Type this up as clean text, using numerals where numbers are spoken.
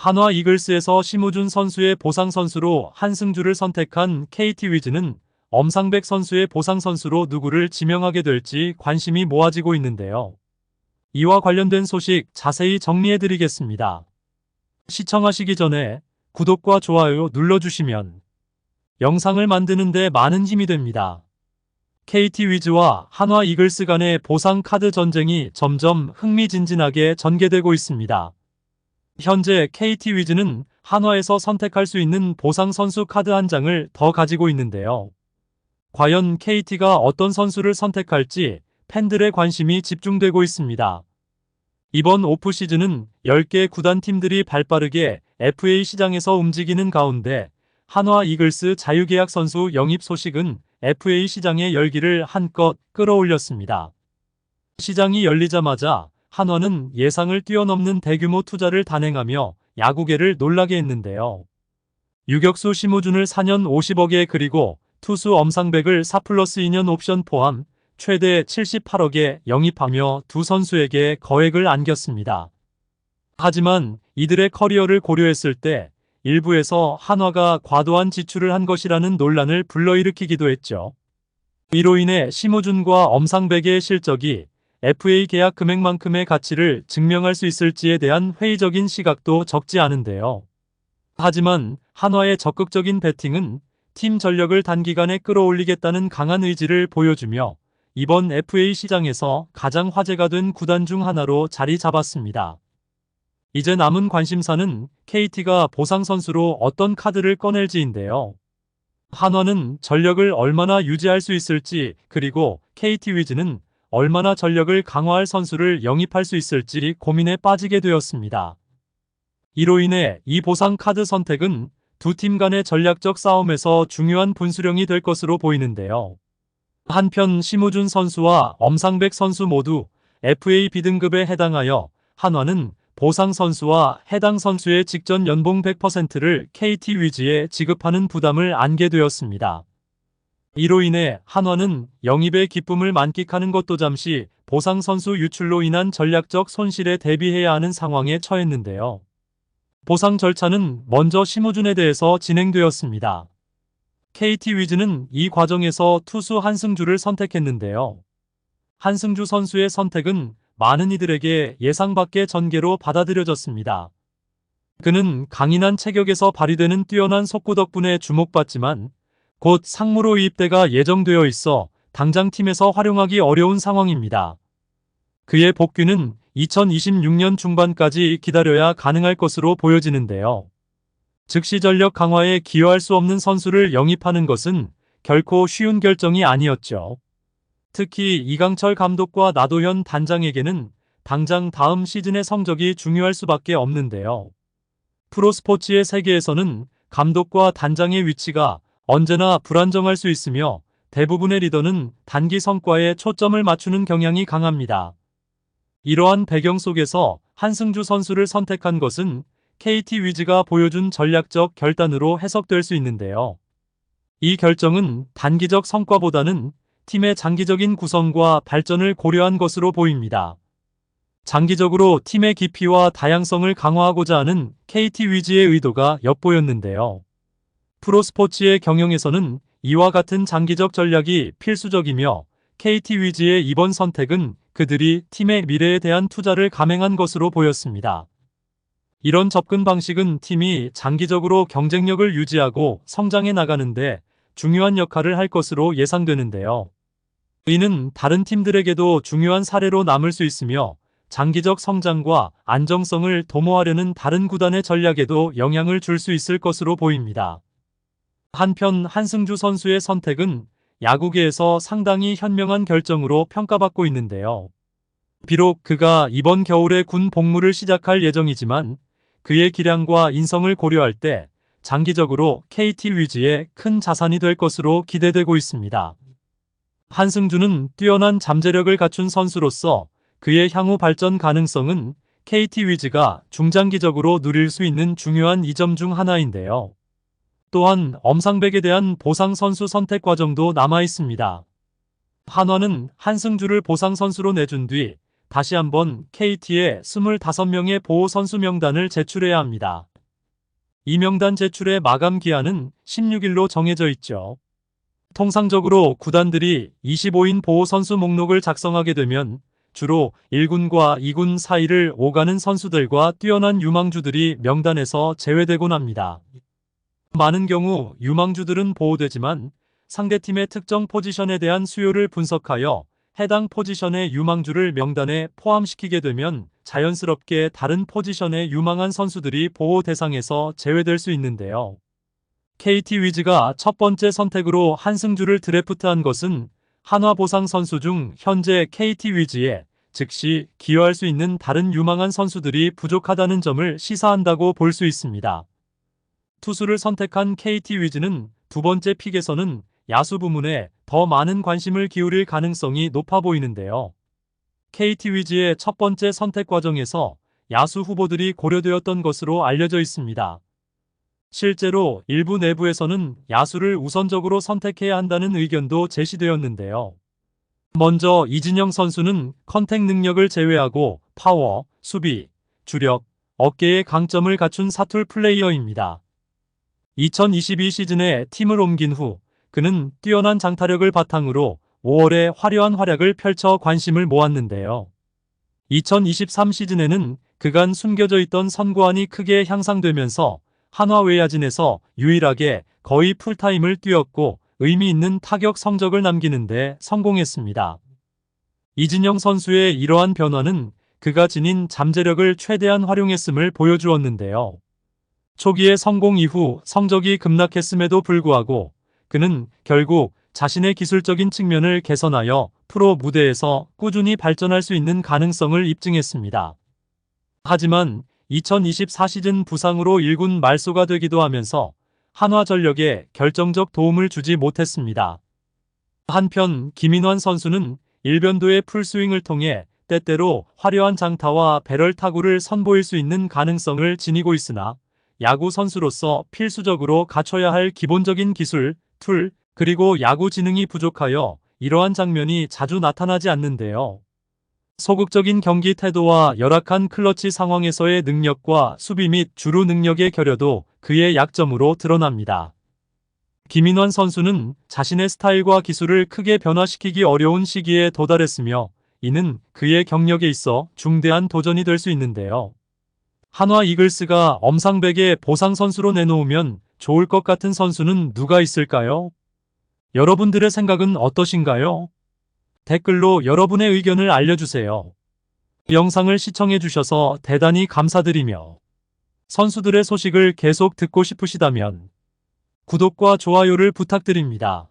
한화 이글스에서 심우준 선수의 보상 선수로 한승주를 선택한 KT 위즈는 엄상백 선수의 보상 선수로 누구를 지명하게 될지 관심이 모아지고 있는데요. 이와 관련된 소식 자세히 정리해드리겠습니다. 시청하시기 전에 구독과 좋아요 눌러주시면 영상을 만드는 데 많은 힘이 됩니다. KT 위즈와 한화 이글스 간의 보상 카드 전쟁이 점점 흥미진진하게 전개되고 있습니다. 현재 KT 위즈는 한화에서 선택할 수 있는 보상 선수 카드 한 장을 더 가지고 있는데요. 과연 KT가 어떤 선수를 선택할지 팬들의 관심이 집중되고 있습니다. 이번 오프시즌은 10개 구단 팀들이 발빠르게 FA 시장에서 움직이는 가운데 한화 이글스 자유계약 선수 영입 소식은 FA 시장의 열기를 한껏 끌어올렸습니다. 시장이 열리자마자 한화는 예상을 뛰어넘는 대규모 투자를 단행하며 야구계를 놀라게 했는데요. 유격수 심우준을 4년 50억에 그리고 투수 엄상백을 4+2년 옵션 포함 최대 78억에 영입하며 두 선수에게 거액을 안겼습니다. 하지만 이들의 커리어를 고려했을 때 일부에서 한화가 과도한 지출을 한 것이라는 논란을 불러일으키기도 했죠. 이로 인해 심우준과 엄상백의 실적이 FA 계약 금액만큼의 가치를 증명할 수 있을지에 대한 회의적인 시각도 적지 않은데요. 하지만 한화의 적극적인 배팅은 팀 전력을 단기간에 끌어올리겠다는 강한 의지를 보여주며 이번 FA 시장에서 가장 화제가 된 구단 중 하나로 자리 잡았습니다. 이제 남은 관심사는 KT가 보상 선수로 어떤 카드를 꺼낼지인데요. 한화는 전력을 얼마나 유지할 수 있을지, 그리고 KT 위즈는 얼마나 전력을 강화할 선수를 영입할 수 있을지 고민에 빠지게 되었습니다. 이로 인해 이 보상 카드 선택은 두 팀 간의 전략적 싸움에서 중요한 분수령이 될 것으로 보이는데요. 한편 심우준 선수와 엄상백 선수 모두 FA B등급에 해당하여 한화는 보상 선수와 해당 선수의 직전 연봉 100%를 KT 위즈에 지급하는 부담을 안게 되었습니다. 이로 인해 한화는 영입의 기쁨을 만끽하는 것도 잠시 보상 선수 유출로 인한 전략적 손실에 대비해야 하는 상황에 처했는데요. 보상 절차는 먼저 심우준에 대해서 진행되었습니다. KT 위즈는 이 과정에서 투수 한승주를 선택했는데요. 한승주 선수의 선택은 많은 이들에게 예상 밖의 전개로 받아들여졌습니다. 그는 강인한 체격에서 발휘되는 뛰어난 속구 덕분에 주목받지만 곧 상무로 이입대가 예정되어 있어 당장 팀에서 활용하기 어려운 상황입니다. 그의 복귀는 2026년 중반까지 기다려야 가능할 것으로 보여지는데요. 즉시 전력 강화에 기여할 수 없는 선수를 영입하는 것은 결코 쉬운 결정이 아니었죠. 특히 이강철 감독과 나도현 단장에게는 당장 다음 시즌의 성적이 중요할 수밖에 없는데요. 프로스포츠의 세계에서는 감독과 단장의 위치가 언제나 불안정할 수 있으며 대부분의 리더는 단기 성과에 초점을 맞추는 경향이 강합니다. 이러한 배경 속에서 한승주 선수를 선택한 것은 KT 위즈가 보여준 전략적 결단으로 해석될 수 있는데요. 이 결정은 단기적 성과보다는 팀의 장기적인 구성과 발전을 고려한 것으로 보입니다. 장기적으로 팀의 깊이와 다양성을 강화하고자 하는 KT 위즈의 의도가 엿보였는데요. 프로스포츠의 경영에서는 이와 같은 장기적 전략이 필수적이며 KT 위즈의 이번 선택은 그들이 팀의 미래에 대한 투자를 감행한 것으로 보였습니다. 이런 접근 방식은 팀이 장기적으로 경쟁력을 유지하고 성장해 나가는데 중요한 역할을 할 것으로 예상되는데요. 이는 다른 팀들에게도 중요한 사례로 남을 수 있으며 장기적 성장과 안정성을 도모하려는 다른 구단의 전략에도 영향을 줄 수 있을 것으로 보입니다. 한편 한승주 선수의 선택은 야구계에서 상당히 현명한 결정으로 평가받고 있는데요. 비록 그가 이번 겨울에 군 복무를 시작할 예정이지만 그의 기량과 인성을 고려할 때 장기적으로 KT 위즈의 큰 자산이 될 것으로 기대되고 있습니다. 한승주는 뛰어난 잠재력을 갖춘 선수로서 그의 향후 발전 가능성은 KT 위즈가 중장기적으로 누릴 수 있는 중요한 이점 중 하나인데요. 또한 엄상백에 대한 보상 선수 선택 과정도 남아 있습니다. 한화는 한승주를 보상 선수로 내준 뒤 다시 한번 KT에 25명의 보호 선수 명단을 제출해야 합니다. 이 명단 제출의 마감 기한은 16일로 정해져 있죠. 통상적으로 구단들이 25인 보호 선수 목록을 작성하게 되면 주로 1군과 2군 사이를 오가는 선수들과 뛰어난 유망주들이 명단에서 제외되곤 합니다. 많은 경우 유망주들은 보호되지만 상대팀의 특정 포지션에 대한 수요를 분석하여 해당 포지션의 유망주를 명단에 포함시키게 되면 자연스럽게 다른 포지션의 유망한 선수들이 보호 대상에서 제외될 수 있는데요. KT 위즈가 첫 번째 선택으로 한승주를 드래프트한 것은 한화 보상 선수 중 현재 KT 위즈에 즉시 기여할 수 있는 다른 유망한 선수들이 부족하다는 점을 시사한다고 볼 수 있습니다. 투수를 선택한 KT 위즈는 두 번째 픽에서는 야수 부문에 더 많은 관심을 기울일 가능성이 높아 보이는데요. KT 위즈의 첫 번째 선택 과정에서 야수 후보들이 고려되었던 것으로 알려져 있습니다. 실제로 일부 내부에서는 야수를 우선적으로 선택해야 한다는 의견도 제시되었는데요. 먼저 이진영 선수는 컨택 능력을 제외하고 파워, 수비, 주력, 어깨의 강점을 갖춘 사툴 플레이어입니다. 2022 시즌에 팀을 옮긴 후 그는 뛰어난 장타력을 바탕으로 5월에 화려한 활약을 펼쳐 관심을 모았는데요. 2023 시즌에는 그간 숨겨져 있던 선구안이 크게 향상되면서 한화 외야진에서 유일하게 거의 풀타임을 뛰었고 의미 있는 타격 성적을 남기는데 성공했습니다. 이진영 선수의 이러한 변화는 그가 지닌 잠재력을 최대한 활용했음을 보여주었는데요. 초기의 성공 이후 성적이 급락했음에도 불구하고 그는 결국 자신의 기술적인 측면을 개선하여 프로 무대에서 꾸준히 발전할 수 있는 가능성을 입증했습니다. 하지만 2024 시즌 부상으로 1군 말소가 되기도 하면서 한화전력에 결정적 도움을 주지 못했습니다. 한편 김인환 선수는 일변도의 풀스윙을 통해 때때로 화려한 장타와 배럴 타구를 선보일 수 있는 가능성을 지니고 있으나 야구 선수로서 필수적으로 갖춰야 할 기본적인 기술, 툴, 그리고 야구 지능이 부족하여 이러한 장면이 자주 나타나지 않는데요. 소극적인 경기 태도와 열악한 클러치 상황에서의 능력과 수비 및 주루 능력의 결여도 그의 약점으로 드러납니다. 김인환 선수는 자신의 스타일과 기술을 크게 변화시키기 어려운 시기에 도달했으며 이는 그의 경력에 있어 중대한 도전이 될 수 있는데요. 한화 이글스가 엄상백의 보상 선수로 내놓으면 좋을 것 같은 선수는 누가 있을까요? 여러분들의 생각은 어떠신가요? 댓글로 여러분의 의견을 알려주세요. 영상을 시청해주셔서 대단히 감사드리며 선수들의 소식을 계속 듣고 싶으시다면 구독과 좋아요를 부탁드립니다.